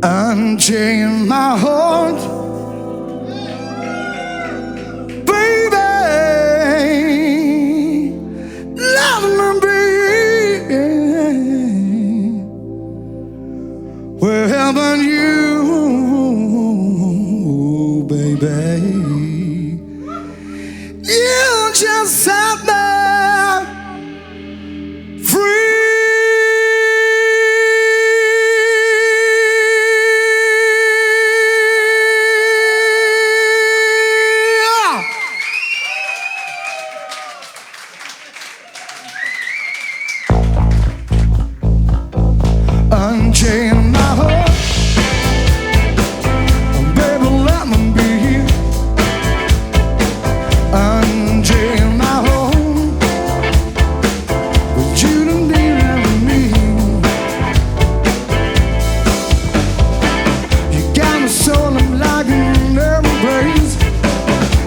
unchain my heart, baby. Let me be wherever you, baby. You just set me free. Unchain my heart, baby, let me be. Unchain my home, but you don't need me. You got me so I'm like an embrace,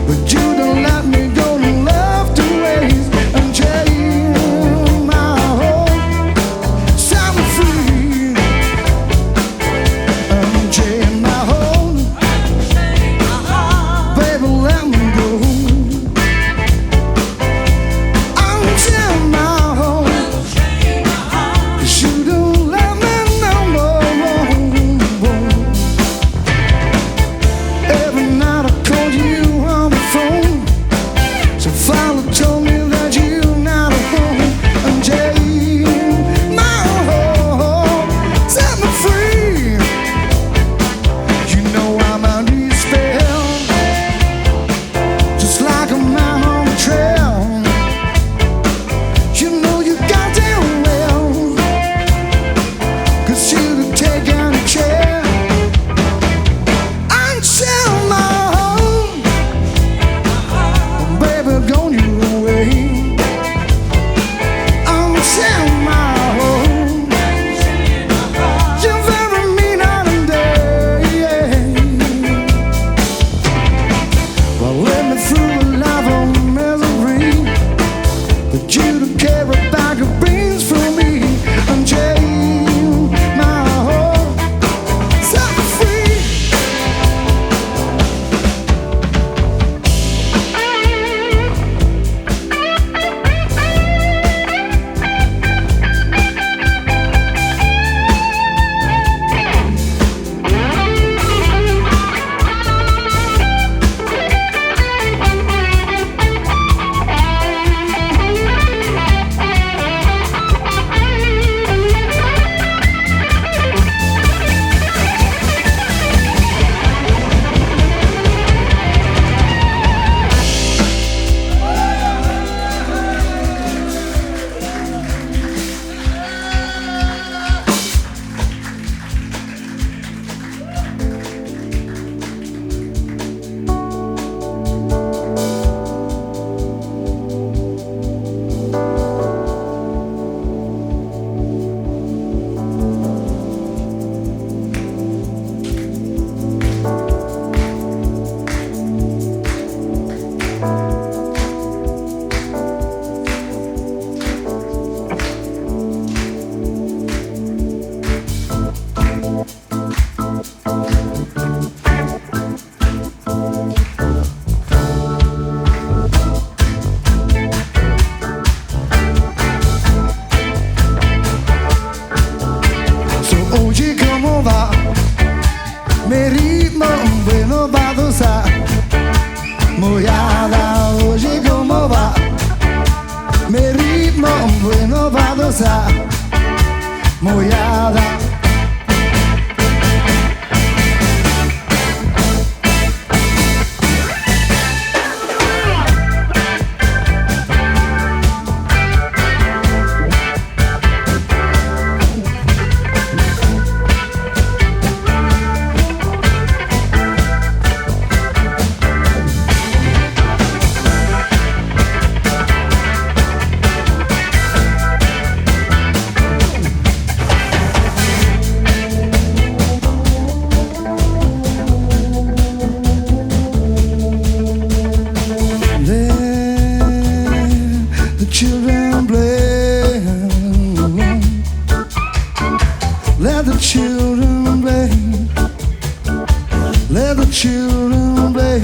but you don't let me go to love to waste. Unchain my home, set me free. Unchain my home, baby, let me go. Unchain my home, 'cause you don't let me no more. Every night I called you on the phone, so finally told me that you're not at home. Unchain my home, set me free. You know I'm under your spell, just like a man on the trail. You know you goddamn well, 'cause you could take any chair. Unchain my home, baby, gone your way. Unchain my home, you're very mean night and day. Well, let me through a life of misery, but you don't care about your beans for me. Unchain my home, set me free. So oggi come va? Mi ritmo bueno vado sa. Moiada oggi come va? Mi ritmo bueno vado sa. Moiada. Let the children play. children play.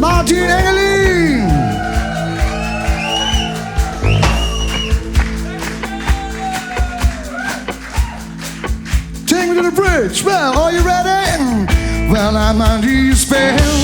Martin Engelin. Take me to the bridge. Well, are you ready? Well, I'm under your spell.